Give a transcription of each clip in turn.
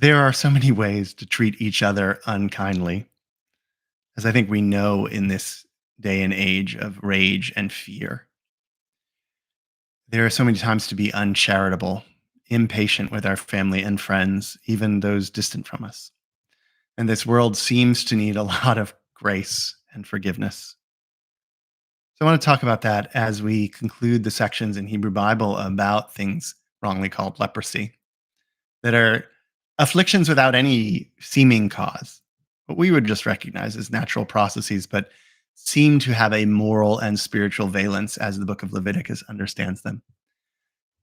There are so many ways to treat each other unkindly, as I think we know in this day and age of rage and fear. There are so many times to be uncharitable, impatient with our family and friends, even those distant from us. And this world seems to need a lot of grace and forgiveness. So I want to talk about that as we conclude the sections in Hebrew Bible about things wrongly called leprosy, that are afflictions without any seeming cause, what we would just recognize as natural processes, but seem to have a moral and spiritual valence as the book of Leviticus understands them,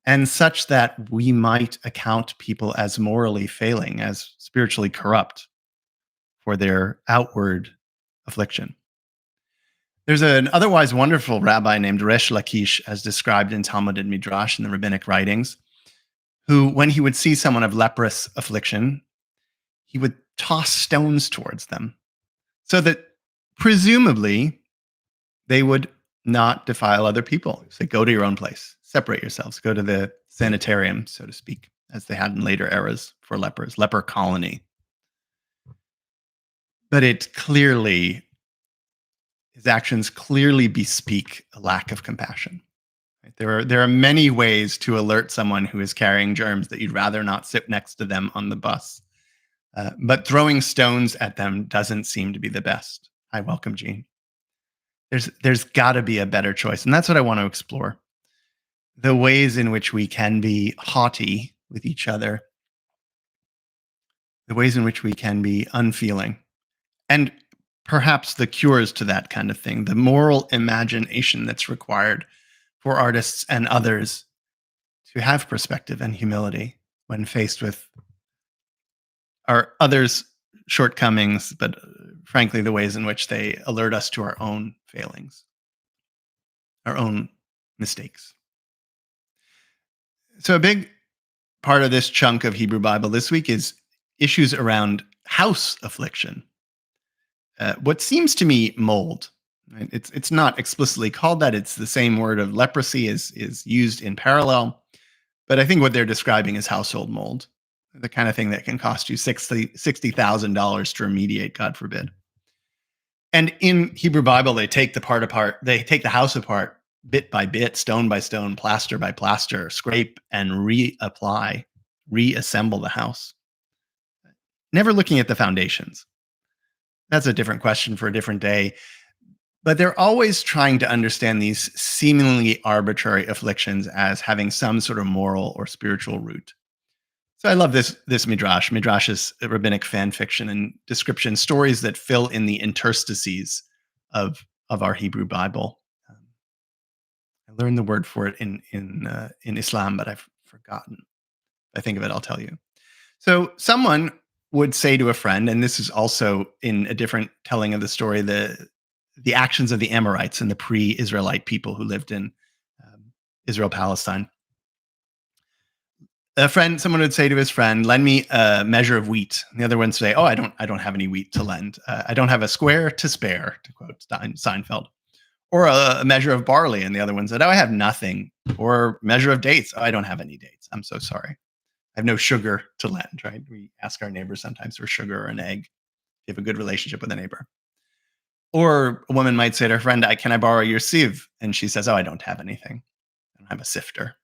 and such that we might account people as morally failing, as spiritually corrupt for their outward affliction. There's an otherwise wonderful rabbi named Resh Lakish, as described in Talmud and Midrash in the rabbinic writings, who, when he would see someone of leprous affliction, he would toss stones towards them so that presumably they would not defile other people. Say, go to your own place, separate yourselves, go to the sanitarium, so to speak, as they had in later eras for lepers, leper colony. But his actions clearly bespeak a lack of compassion. Right? There are many ways to alert someone who is carrying germs that you'd rather not sit next to them on the bus. But throwing stones at them doesn't seem to be the best. I welcome Gene. There's got to be a better choice, and that's what I want to explore. The ways in which we can be haughty with each other, the ways in which we can be unfeeling, and perhaps the cures to that kind of thing, the moral imagination that's required for artists and others to have perspective and humility when faced with our others' shortcomings, but frankly, the ways in which they alert us to our own failings, our own mistakes. So, a big part of this chunk of Hebrew Bible this week is issues around house affliction. What seems to me mold. Right? It's not explicitly called that. It's the same word of leprosy is used in parallel, but I think what they're describing is household mold, the kind of thing that can cost you $60,000 to remediate, God forbid. And in Hebrew Bible, they take the part apart. They take the house apart bit by bit, stone by stone, plaster by plaster, scrape and reapply, reassemble the house. Never looking at the foundations. That's a different question for a different day. But they're always trying to understand these seemingly arbitrary afflictions as having some sort of moral or spiritual root. So I love this midrash. Midrash is a rabbinic fan fiction and description, stories that fill in the interstices of our Hebrew Bible. I learned the word for it in Islam, but I've forgotten. If I think of it, I'll tell you. So someone would say to a friend, and this is also in a different telling of the story, the actions of the Amorites and the pre-Israelite people who lived in Israel, Palestine. Someone would say to his friend, "Lend me a measure of wheat." And the other one would say, "Oh, I don't have any wheat to lend. I don't have a square to spare," to quote Seinfeld. Or a measure of barley, and the other one said, "Oh, I have nothing." Or measure of dates. "Oh, I don't have any dates. I'm so sorry. I have no sugar to lend." Right? We ask our neighbors sometimes for sugar or an egg. If you have a good relationship with a neighbor. Or a woman might say to her friend, Can I borrow your sieve?" And she says, "Oh, I don't have anything. I don't have a sifter."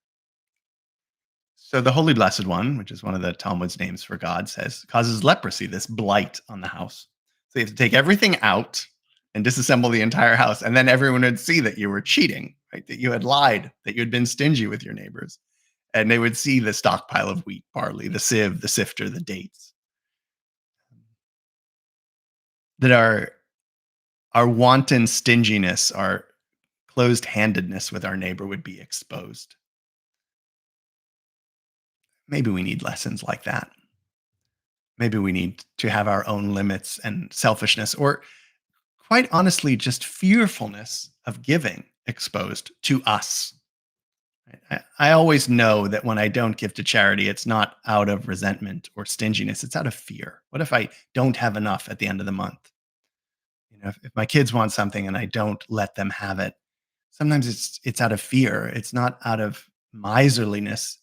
So the Holy Blessed One, which is one of the Talmud's names for God, says, causes leprosy, this blight on the house. So you have to take everything out and disassemble the entire house. And then everyone would see that you were cheating, right? That you had lied, that you had been stingy with your neighbors. And they would see the stockpile of wheat, barley, the sieve, the sifter, the dates. That our wanton stinginess, our closed-handedness with our neighbor would be exposed. Maybe we need lessons like that. Maybe we need to have our own limits and selfishness, or quite honestly, just fearfulness of giving exposed to us. I always know that when I don't give to charity, it's not out of resentment or stinginess, it's out of fear. What if I don't have enough at the end of the month? If my kids want something and I don't let them have it, sometimes it's out of fear. It's not out of miserliness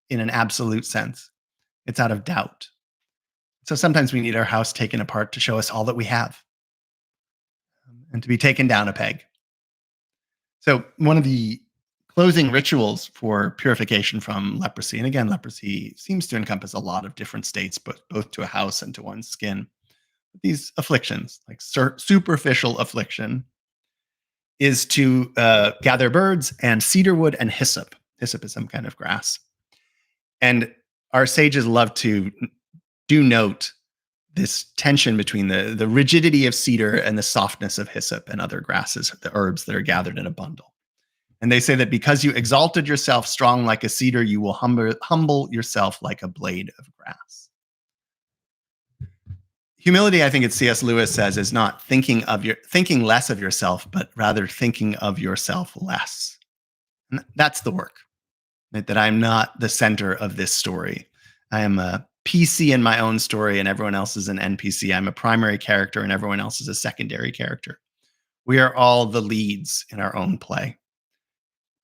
in an absolute sense. It's out of doubt. So sometimes we need our house taken apart to show us all that we have, and to be taken down a peg. So one of the closing rituals for purification from leprosy, and again, leprosy seems to encompass a lot of different states, but both to a house and to one's skin. These afflictions, like superficial affliction, is to gather birds and cedar wood and hyssop. Hyssop is some kind of grass. And our sages love to do note this tension between the rigidity of cedar and the softness of hyssop and other grasses, the herbs that are gathered in a bundle. And they say that because you exalted yourself strong like a cedar, you will humble yourself like a blade of grass. Humility, I think it's C.S. Lewis says, is not thinking less of yourself, but rather thinking of yourself less. And that's the work, right? That I'm not the center of this story. I am a PC in my own story, and everyone else is an NPC. I'm a primary character, and everyone else is a secondary character. We are all the leads in our own play.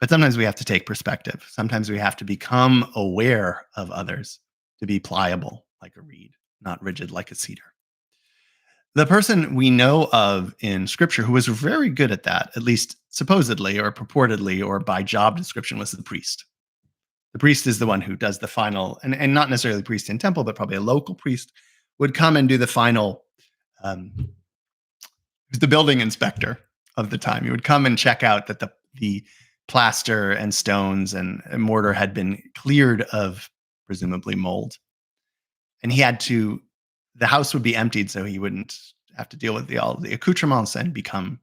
But sometimes we have to take perspective. Sometimes we have to become aware of others to be pliable like a reed, not rigid like a cedar. The person we know of in scripture who was very good at that, at least supposedly or purportedly or by job description, was the priest. The priest is the one who does the final, and not necessarily the priest in temple, but probably a local priest would come and do the final. He was the building inspector of the time. He would come and check out that the plaster and stones and mortar had been cleared of presumably mold. And the house would be emptied so he wouldn't have to deal with all the accoutrements and become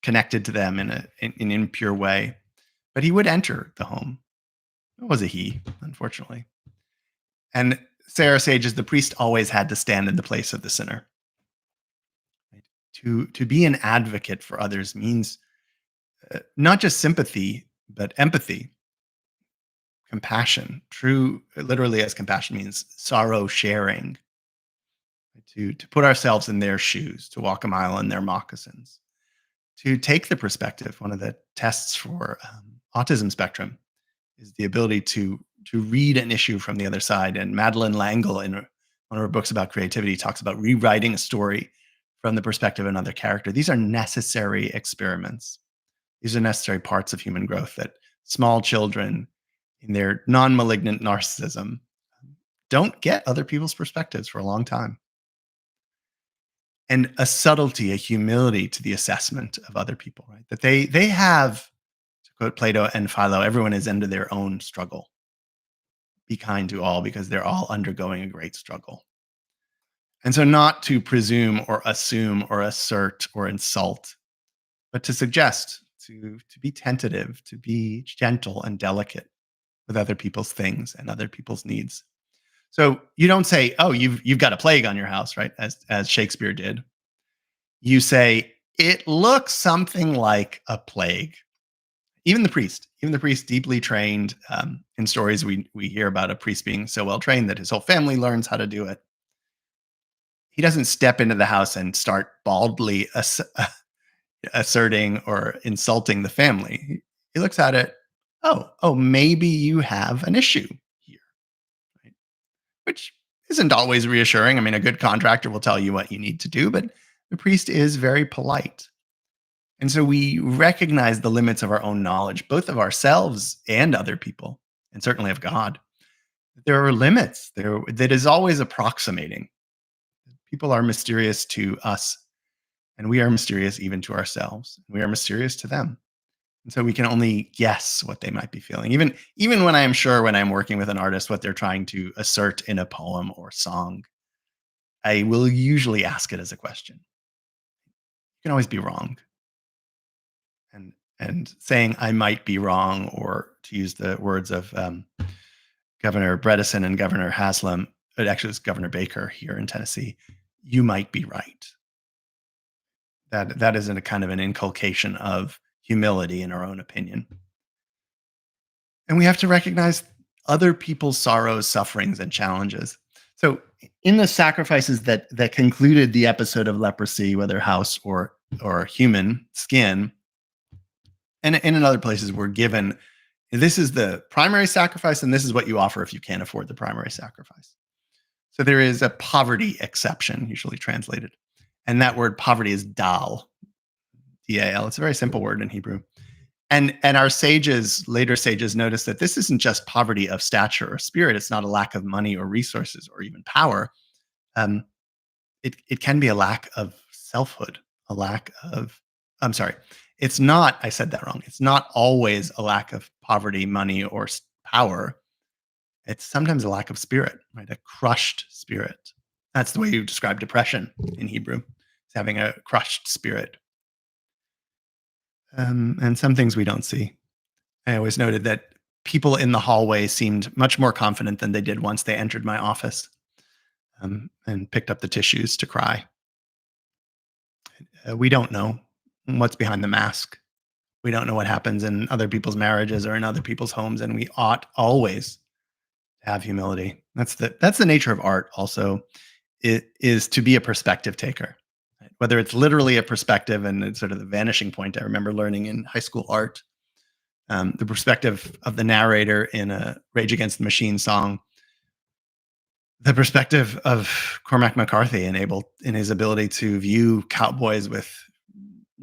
connected to them in an impure way. But he would enter the home. It was a he, unfortunately. And Sarah sages, the priest always had to stand in the place of the sinner. Right? To be an advocate for others means not just sympathy, but empathy, compassion. True, literally, as compassion means sorrow sharing. To put ourselves in their shoes, to walk a mile in their moccasins, to take the perspective. One of the tests for autism spectrum is the ability to read an issue from the other side. And Madeleine L'Engle, in one of her books about creativity, talks about rewriting a story from the perspective of another character. These are necessary experiments. These are necessary parts of human growth that small children in their non-malignant narcissism don't get other people's perspectives for a long time. And a subtlety, a humility to the assessment of other people, right? That they have, to quote Plato and Philo, everyone is under their own struggle. Be kind to all because they're all undergoing a great struggle. And so not to presume or assume or assert or insult, but to suggest, to be tentative, to be gentle and delicate with other people's things and other people's needs. So you don't say, "Oh, you've got a plague on your house," right? As Shakespeare did. You say, "It looks something like a plague." Even the priest, deeply trained in stories, we hear about a priest being so well trained that his whole family learns how to do it. He doesn't step into the house and start baldly asserting or insulting the family. He looks at it. Oh, maybe you have an issue here, right? Which isn't always reassuring. I mean, a good contractor will tell you what you need to do, but the priest is very polite. And so we recognize the limits of our own knowledge, both of ourselves and other people, and certainly of God. There are limits there that is always approximating. People are mysterious to us, and we are mysterious even to ourselves. We are mysterious to them. And so we can only guess what they might be feeling. Even when I am sure when I'm working with an artist what they're trying to assert in a poem or song, I will usually ask it as a question. You can always be wrong. And saying I might be wrong, or to use the words of Governor Bredesen and Governor Haslam, it actually was Governor Baker here in Tennessee, you might be right. That isn't a kind of an inculcation of humility in our own opinion. And we have to recognize other people's sorrows, sufferings, and challenges. So in the sacrifices that concluded the episode of leprosy, whether house or human skin, and in other places we're given, this is the primary sacrifice, and this is what you offer if you can't afford the primary sacrifice. So there is a poverty exception, usually translated. And that word poverty is dal, D-A-L. It's a very simple word in Hebrew. And our sages, later sages, noticed that this isn't just poverty of stature or spirit. It's not a lack of money or resources or even power. Um, it can be a lack of selfhood, a lack of, I'm sorry, it's not, I said that wrong. It's not always a lack of poverty, money, or power. It's sometimes a lack of spirit, right? A crushed spirit. That's the way you describe depression in Hebrew. It's having a crushed spirit. And some things we don't see. I always noted that people in the hallway seemed much more confident than they did once they entered my office, and picked up the tissues to cry. We don't know what's behind the mask. We don't know what happens in other people's marriages or in other people's homes, and we ought always to have humility. That's the nature of art. Also, it is to be a perspective taker, right? Whether it's literally a perspective and it's sort of the vanishing point. I remember learning in high school art, the perspective of the narrator in a Rage Against the Machine song, the perspective of Cormac McCarthy, in his ability to view cowboys with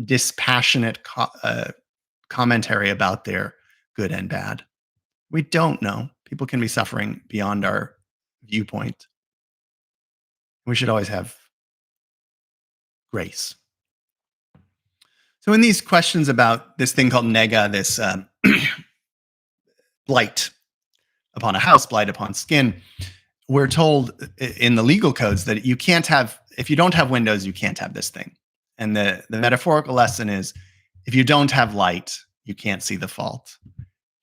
dispassionate commentary about their good and bad. We don't know. People can be suffering beyond our viewpoint. We should always have grace. So, in these questions about this thing called nega, this blight upon a house, blight upon skin, we're told in the legal codes that you can't have, if you don't have windows, you can't have this thing. And the metaphorical lesson is, if you don't have light, you can't see the fault.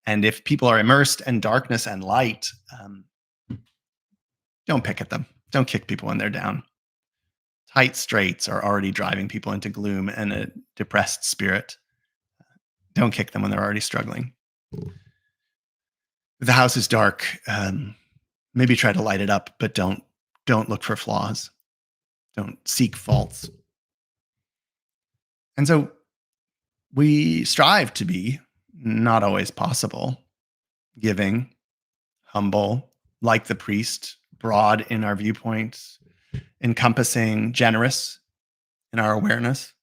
And if people are immersed in darkness and light, don't pick at them. Don't kick people when they're down. Tight straits are already driving people into gloom and a depressed spirit. Don't kick them when they're already struggling. If the house is dark, maybe try to light it up, but don't look for flaws. Don't seek faults. And so we strive to be, not always possible, giving, humble, like the priest, broad in our viewpoints, encompassing, generous in our awareness.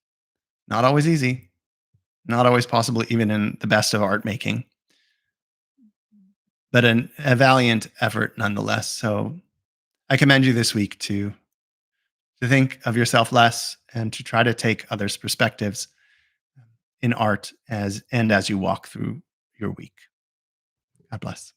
Not always easy, not always possible, even in the best of art making, but a valiant effort nonetheless. So I commend you this week to think of yourself less and to try to take others' perspectives in art as you walk through your week. God bless.